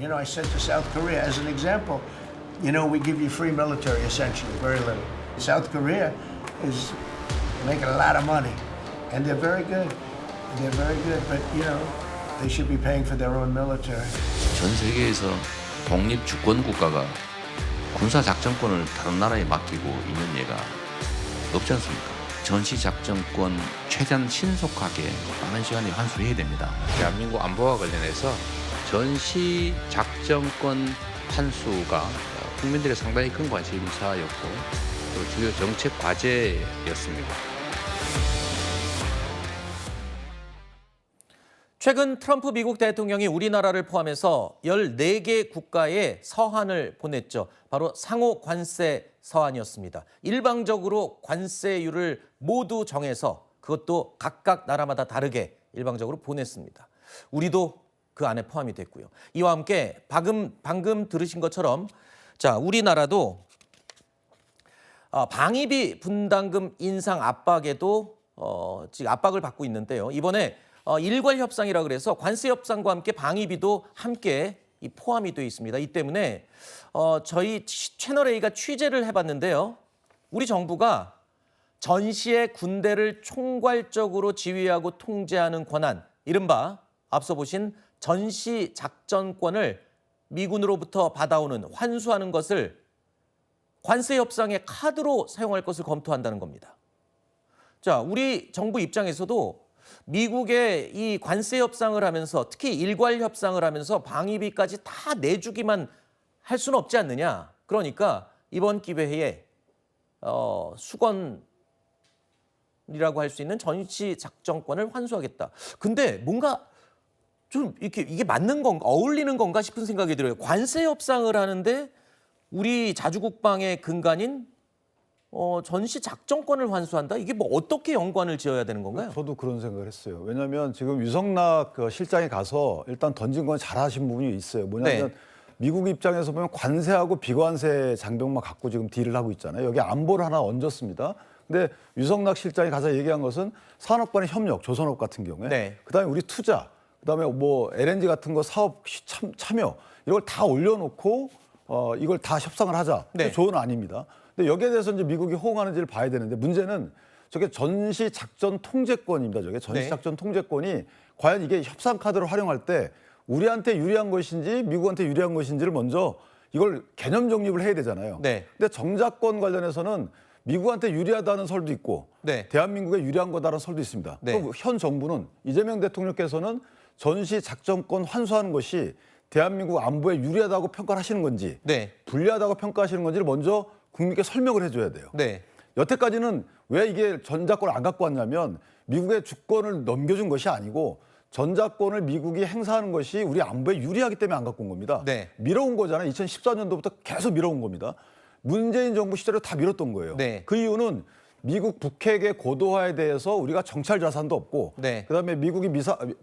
You know, I said to South Korea as an example, you know, we give you free military essentially, very little. South Korea is making a lot of money, and they're very good. They're very good, but you know, they should be paying for their own military. 전 세계에서 독립 주권 국가가 군사 작전권을 다른 나라에 맡기고 있는 예가 없지 않습니까? 전시 작전권 최대한 신속하게 빠른 시간에 환수해야 됩니다. 대한민국 안보와 관련해서 전시 작전권 환수가 국민들의 상당히 큰 관심사였고 또 주요 정책 과제였습니다. 최근 트럼프 미국 대통령이 우리나라를 포함해서 14개 국가에 서한을 보냈죠. 바로 상호 관세 서한이었습니다. 일방적으로 관세율을 모두 정해서 그것도 각각 나라마다 다르게 일방적으로 보냈습니다. 우리도 그 안에 포함이 됐고요. 이와 함께 방금 들으신 것처럼 자, 우리나라도 방위비 분담금 인상 압박에도 지금 압박을 받고 있는데요. 이번에 일괄 협상이라 그래서 관세 협상과 함께 방위비도 함께 포함이 되어 있습니다. 이 때문에 저희 채널A가 취재를 해봤는데요. 우리 정부가 전시의 군대를 총괄적으로 지휘하고 통제하는 권한, 이른바 앞서 보신 전시 작전권을 미군으로부터 받아오는, 환수하는 것을 관세 협상의 카드로 사용할 것을 검토한다는 겁니다. 자, 우리 정부 입장에서도 미국의 이 관세 협상을 하면서 특히 일괄 협상을 하면서 방위비까지 다 내주기만 할 수는 없지 않느냐. 그러니까 이번 기회에 수건이라고 할 수 있는 전시 작전권을 환수하겠다. 근데 뭔가 좀 이게 맞는 건가, 어울리는 건가 싶은 생각이 들어요. 관세 협상을 하는데 우리 자주국방의 근간인 전시 작전권을 환수한다? 이게 뭐 어떻게 연관을 지어야 되는 건가요? 저도 그런 생각을 했어요. 왜냐하면 지금 유성락 실장이 가서 일단 던진 건 잘하신 부분이 있어요. 뭐냐면 네. 미국 입장에서 보면 관세하고 비관세 장벽만 갖고 지금 딜을 하고 있잖아요. 여기 안보를 하나 얹었습니다. 근데 유성락 실장이 가서 얘기한 것은 산업 간의 협력, 조선업 같은 경우에, 네. 그다음에 우리 투자, 그다음에 뭐 LNG 같은 거 사업 참여 이걸 다 올려놓고 이걸 다 협상을 하자. 네. 조언은 아닙니다. 근데 여기에 대해서 이제 미국이 호응하는지를 봐야 되는데 문제는 저게 전시 작전 통제권입니다. 저게 전시 작전 통제권이 과연 이게 협상 카드를 활용할 때 우리한테 유리한 것인지 미국한테 유리한 것인지를 먼저 이걸 개념 정립을 해야 되잖아요. 네. 근데 정자권 관련해서는 미국한테 유리하다는 설도 있고 네. 대한민국에 유리한 거다라는 설도 있습니다. 네. 그럼 현 정부는 이재명 대통령께서는 전시 작전권 환수하는 것이 대한민국 안보에 유리하다고 평가를 하시는 건지 네. 불리하다고 평가하시는 건지를 먼저 국민께 설명을 해줘야 돼요. 네. 여태까지는 왜 이게 전자권을 안 갖고 왔냐면 미국의 주권을 넘겨준 것이 아니고 전자권을 미국이 행사하는 것이 우리 안보에 유리하기 때문에 안 갖고 온 겁니다. 네. 밀어온 거잖아요. 2014년도부터 계속 밀어온 겁니다. 문재인 정부 시절에 다 밀었던 거예요. 네. 그 이유는 미국 북핵의 고도화에 대해서 우리가 정찰 자산도 없고 네. 그다음에 미국이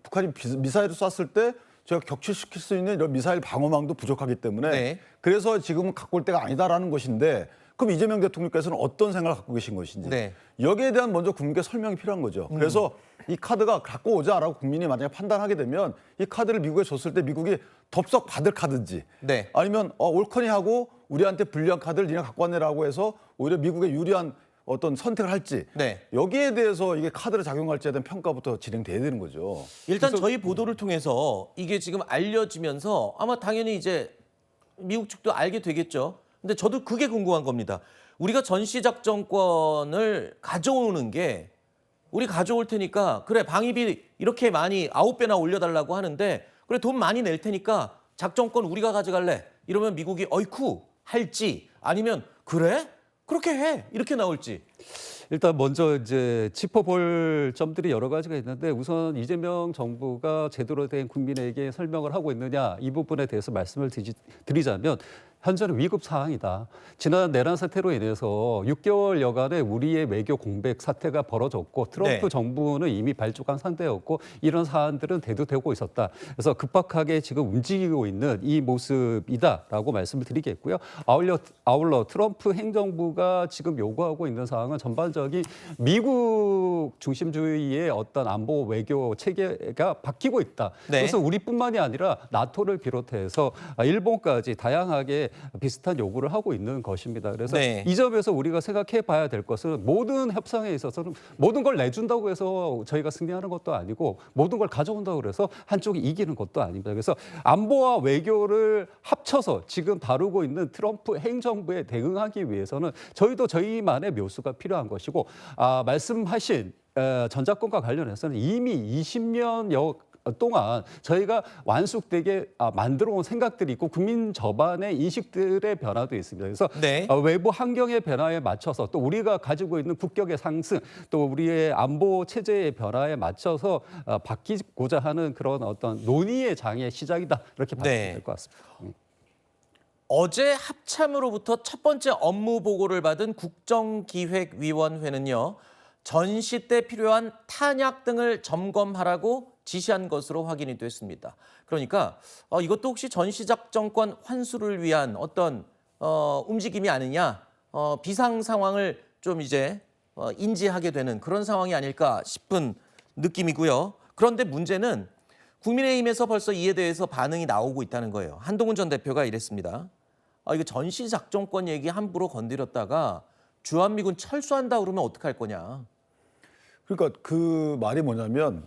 북한이 미사일을 쐈을 때 저희가 격추시킬 수 있는 이런 미사일 방어망도 부족하기 때문에 네. 그래서 지금은 갖고 올 때가 아니다라는 것인데 그럼 이재명 대통령께서는 어떤 생각을 갖고 계신 것인지 네. 여기에 대한 먼저 국민께 설명이 필요한 거죠. 그래서 이 카드가 갖고 오자라고 국민이 만약에 판단하게 되면 이 카드를 미국에 줬을 때 미국이 덥석 받을 카드인지 네. 아니면 옳거니 하고 우리한테 불리한 카드를 니네 갖고 왔네라고 해서 오히려 미국에 유리한 어떤 선택을 할지 네. 여기에 대해서 이게 카드를 작용할지에 대한 평가부터 진행돼야 되는 거죠. 일단 저희 보도를 통해서 이게 지금 알려지면서 아마 당연히 이제 미국 측도 알게 되겠죠. 근데 저도 그게 궁금한 겁니다. 우리가 전시작전권을 가져오는 게 우리 가져올 테니까 그래 방위비 이렇게 많이 9배나 올려달라고 하는데 그래 돈 많이 낼 테니까 작전권 우리가 가져갈래 이러면 미국이 어이쿠 할지 아니면 그래? 그렇게 해 이렇게 나올지. 일단 먼저 이제 짚어볼 점들이 여러 가지가 있는데 우선 이재명 정부가 제대로 된 국민에게 설명을 하고 있느냐 이 부분에 대해서 말씀을 드리자면 현재는 위급 상황이다. 지난 내란 사태로 인해서 6개월여간의 우리의 외교 공백 사태가 벌어졌고 트럼프 네. 정부는 이미 발족한 상태였고 이런 사안들은 대두되고 있었다. 그래서 급박하게 지금 움직이고 있는 이 모습이다라고 말씀을 드리겠고요. 아울러 트럼프 행정부가 지금 요구하고 있는 사항은 전반적인 미국 중심주의의 어떤 안보 외교 체계가 바뀌고 있다. 네. 그래서 우리뿐만이 아니라 나토를 비롯해서 일본까지 다양하게 비슷한 요구를 하고 있는 것입니다. 그래서 네. 이 점에서 우리가 생각해 봐야 될 것은 모든 협상에 있어서는 모든 걸 내준다고 해서 저희가 승리하는 것도 아니고 모든 걸 가져온다고 해서 한쪽이 이기는 것도 아닙니다. 그래서 안보와 외교를 합쳐서 지금 다루고 있는 트럼프 행정부에 대응하기 위해서는 저희도 저희만의 묘수가 필요한 것이고 말씀하신 전작권과 관련해서는 이미 20년여 동안 저희가 완숙되게 만들어 온 생각들이 있고 국민 저반의 인식들의 변화도 있습니다. 그래서 네. 외부 환경의 변화에 맞춰서 또 우리가 가지고 있는 국격의 상승 또 우리의 안보 체제의 변화에 맞춰서 바뀌고자 하는 그런 어떤 논의의 장의 시작이다. 이렇게 봐야 네. 될 것 같습니다. 어제 합참으로부터 첫 번째 업무 보고를 받은 국정기획위원회는요. 전시 때 필요한 탄약 등을 점검하라고 지시한 것으로 확인이 됐습니다. 그러니까 이것도 혹시 전시작전권 환수를 위한 어떤 움직임이 아니냐, 비상 상황을 좀 이제 인지하게 되는 그런 상황이 아닐까 싶은 느낌이고요. 그런데 문제는 국민의힘에서 벌써 이에 대해서 반응이 나오고 있다는 거예요. 한동훈 전 대표가 이랬습니다. 이거 전시작전권 얘기 함부로 건드렸다가 주한미군 철수한다 그러면 어떡할 거냐. 그러니까 그 말이 뭐냐면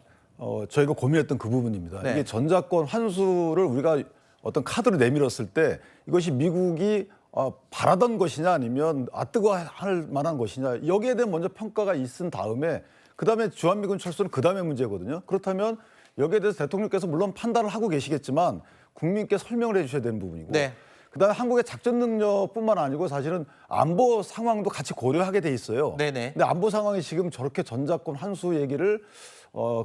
저희가 고민했던 그 부분입니다. 네. 이게 전작권 환수를 우리가 어떤 카드로 내밀었을 때 이것이 미국이 바라던 것이냐 아니면 뜨거워할 만한 것이냐 여기에 대한 먼저 평가가 있은 다음에 그다음에 주한미군 철수는 그다음에 문제거든요. 그렇다면 여기에 대해서 대통령께서 물론 판단을 하고 계시겠지만 국민께 설명을 해주셔야 되는 부분이고 네. 그다음에 한국의 작전 능력뿐만 아니고 사실은 안보 상황도 같이 고려하게 돼 있어요. 네네. 근데 안보 상황이 지금 저렇게 전작권 환수 얘기를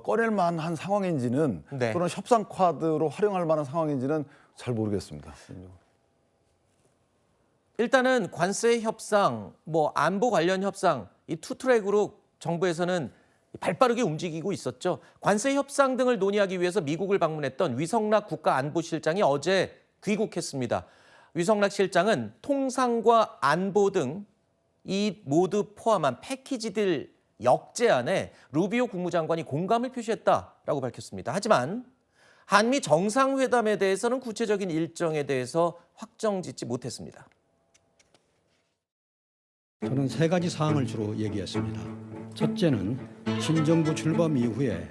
꺼낼 만한 상황인지는 네. 또는 협상 카드로 활용할 만한 상황인지는 잘 모르겠습니다. 일단은 관세 협상, 안보 관련 협상 이 투 트랙으로 정부에서는 발빠르게 움직이고 있었죠. 관세 협상 등을 논의하기 위해서 미국을 방문했던 위성락 국가안보실장이 어제 귀국했습니다. 위성락 실장은 통상과 안보 등 이 모두 포함한 패키지들 역제안에 루비오 국무장관이 공감을 표시했다라고 밝혔습니다. 하지만 한미 정상회담에 대해서는 구체적인 일정에 대해서 확정짓지 못했습니다. 저는 세 가지 사항을 주로 얘기했습니다. 첫째는 신정부 출범 이후에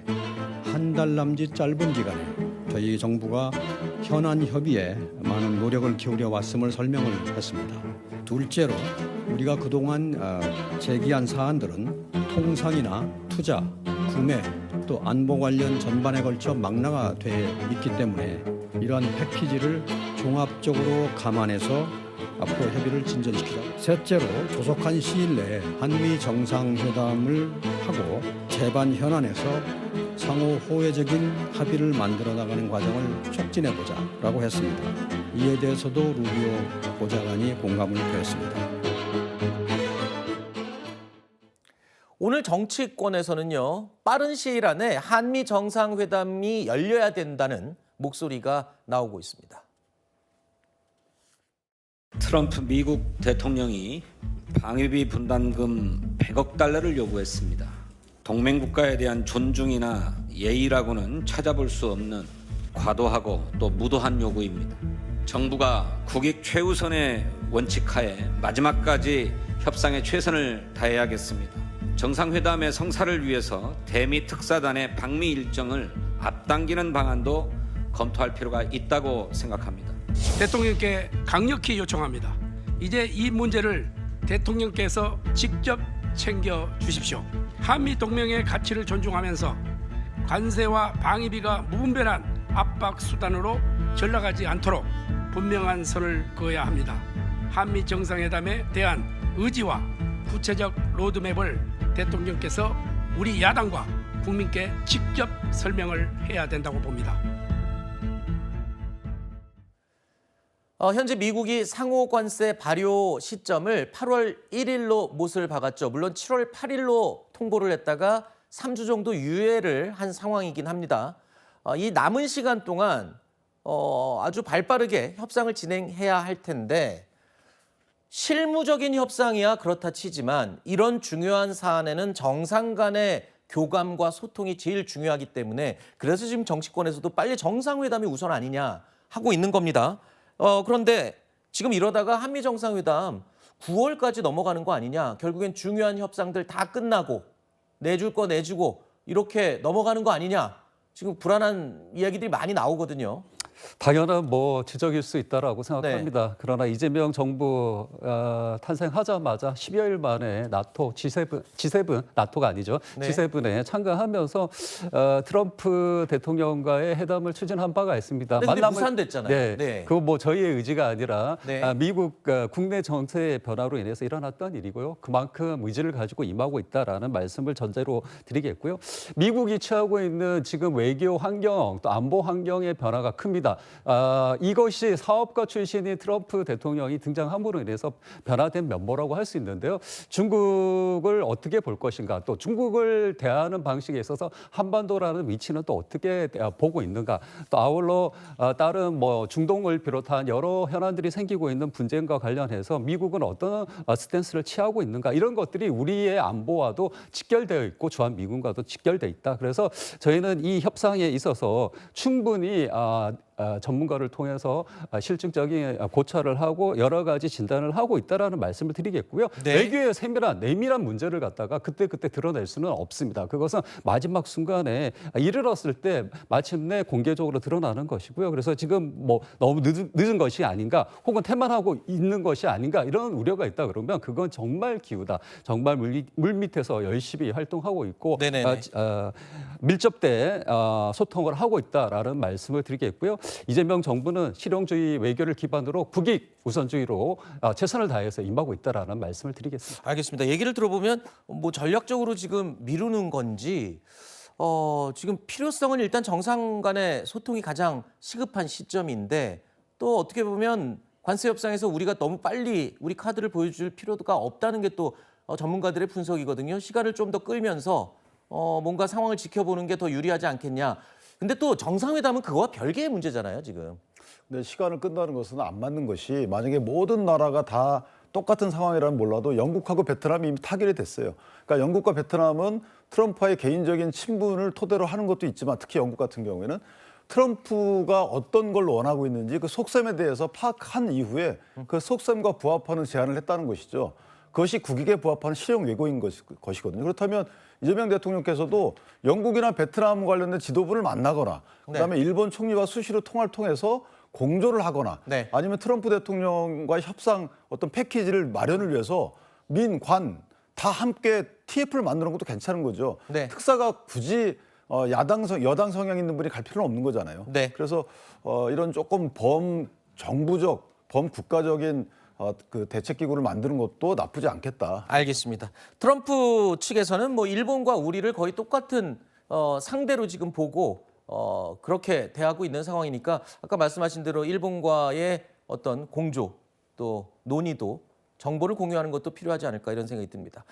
한 달 남짓 짧은 기간에 저희 정부가 현안 협의에 많은 노력을 기울여 왔음을 설명을 했습니다. 둘째로 우리가 그동안 제기한 사안들은 통상이나 투자, 구매, 또 안보 관련 전반에 걸쳐 망라가 돼 있기 때문에 이러한 패키지를 종합적으로 감안해서 앞으로 협의를 진전시키자. 셋째로 조속한 시일 내에 한미 정상회담을 하고 제반 현안에서 상호 호혜적인 합의를 만들어 나가는 과정을 촉진해보자라고 했습니다. 이에 대해서도 루비오 보좌관이 공감을 표했습니다. 오늘 정치권에서는요, 빠른 시일 안에 한미 정상회담이 열려야 된다는 목소리가 나오고 있습니다. 트럼프 미국 대통령이 방위비 분담금 100억 달러를 요구했습니다. 동맹국가에 대한 존중이나 예의라고는 찾아볼 수 없는 과도하고 또 무도한 요구입니다. 정부가 국익 최우선의 원칙하에 마지막까지 협상에 최선을 다해야겠습니다. 정상회담의 성사를 위해서 대미 특사단의 방미 일정을 앞당기는 방안도 검토할 필요가 있다고 생각합니다. 대통령께 강력히 요청합니다. 이제 이 문제를 대통령께서 직접 챙겨 주십시오. 한미 동맹의 가치를 존중하면서 관세와 방위비가 무분별한 압박 수단으로 전락하지 않도록 분명한 선을 그어야 합니다. 한미 정상회담에 대한 의지와 구체적 로드맵을 대통령께서 우리 야당과 국민께 직접 설명을 해야 된다고 봅니다. 현재 미국이 상호 관세 발효 시점을 8월 1일로 못을 박았죠. 물론 7월 8일로 통보를 했다가 3주 정도 유예를 한 상황이긴 합니다. 이 남은 시간 동안 아주 발빠르게 협상을 진행해야 할 텐데 실무적인 협상이야 그렇다 치지만 이런 중요한 사안에는 정상 간의 교감과 소통이 제일 중요하기 때문에 그래서 지금 정치권에서도 빨리 정상회담이 우선 아니냐 하고 있는 겁니다. 그런데 지금 이러다가 한미 정상회담 9월까지 넘어가는 거 아니냐. 결국엔 중요한 협상들 다 끝나고 내줄 거 내주고 이렇게 넘어가는 거 아니냐. 지금 불안한 이야기들이 많이 나오거든요. 당연한 지적일 수 있다라고 생각합니다. 그러나 이재명 정부 탄생하자마자 10여일 만에 나토 G7 나토가 아니죠. 네. G7에 참가하면서 트럼프 대통령과의 회담을 추진한 바가 있습니다. 근데 무산됐잖아요. 네, 네. 그거 저희의 의지가 아니라 네. 미국 국내 정세의 변화로 인해서 일어났던 일이고요. 그만큼 의지를 가지고 임하고 있다라는 말씀을 전제로 드리겠고요. 미국이 취하고 있는 지금 외교 환경 또 안보 환경의 변화가 큽니다. 이것이 사업가 출신인 트럼프 대통령이 등장함으로 인해서 변화된 면모라고 할 수 있는데요. 중국을 어떻게 볼 것인가, 또 중국을 대하는 방식에 있어서 한반도라는 위치는 또 어떻게 보고 있는가, 또 아울러 다른 중동을 비롯한 여러 현안들이 생기고 있는 분쟁과 관련해서 미국은 어떤 스탠스를 취하고 있는가, 이런 것들이 우리의 안보와도 직결되어 있고 주한미군과도 직결되어 있다. 그래서 저희는 이 협상에 있어서 충분히 전문가를 통해서 실증적인 고찰을 하고 여러 가지 진단을 하고 있다라는 말씀을 드리겠고요. 네. 외교의 내밀한 문제를 갖다가 그때 드러낼 수는 없습니다. 그것은 마지막 순간에 이르렀을 때 마침내 공개적으로 드러나는 것이고요. 그래서 지금 너무 늦은 것이 아닌가, 혹은 태만하고 있는 것이 아닌가, 이런 우려가 있다 그러면 그건 정말 기우다. 정말 물 밑에서 열심히 활동하고 있고 밀접된 소통을 하고 있다라는 말씀을 드리겠고요. 이재명 정부는 실용주의 외교를 기반으로 국익 우선주의로 최선을 다해서 임하고 있다라는 말씀을 드리겠습니다. 알겠습니다. 얘기를 들어보면 전략적으로 지금 미루는 건지 지금 필요성은 일단 정상 간의 소통이 가장 시급한 시점인데 또 어떻게 보면 관세 협상에서 우리가 너무 빨리 우리 카드를 보여줄 필요가 없다는 게 또 전문가들의 분석이거든요. 시간을 좀 더 끌면서 뭔가 상황을 지켜보는 게 더 유리하지 않겠냐. 근데 또 정상회담은 그거와 별개의 문제잖아요, 지금. 근데 시간을 끈다는 것은 안 맞는 것이, 만약에 모든 나라가 다 똑같은 상황이라면 몰라도 영국하고 베트남이 이미 타결이 됐어요. 그러니까 영국과 베트남은 트럼프와의 개인적인 친분을 토대로 하는 것도 있지만, 특히 영국 같은 경우에는 트럼프가 어떤 걸 원하고 있는지 그 속셈에 대해서 파악한 이후에 그 속셈과 부합하는 제안을 했다는 것이죠. 그것이 국익에 부합하는 실용 외교인 것이거든요. 그렇다면 이재명 대통령께서도 영국이나 베트남 관련된 지도부를 만나거나 그다음에 일본 총리와 수시로 통화를 통해서 공조를 하거나 아니면 트럼프 대통령과의 협상 어떤 패키지를 마련을 위해서 민, 관 다 함께 TF를 만드는 것도 괜찮은 거죠. 특사가 굳이 여당 성향 있는 분이 갈 필요는 없는 거잖아요. 그래서 이런 조금 범정부적, 범국가적인 그 대책기구를 만드는 것도 나쁘지 않겠다. 알겠습니다. 트럼프 측에서는 일본과 우리를 거의 똑같은 상대로 지금 보고 그렇게 대하고 있는 상황이니까 아까 말씀하신 대로 일본과의 어떤 공조 또 논의도 정보를 공유하는 것도 필요하지 않을까 이런 생각이 듭니다.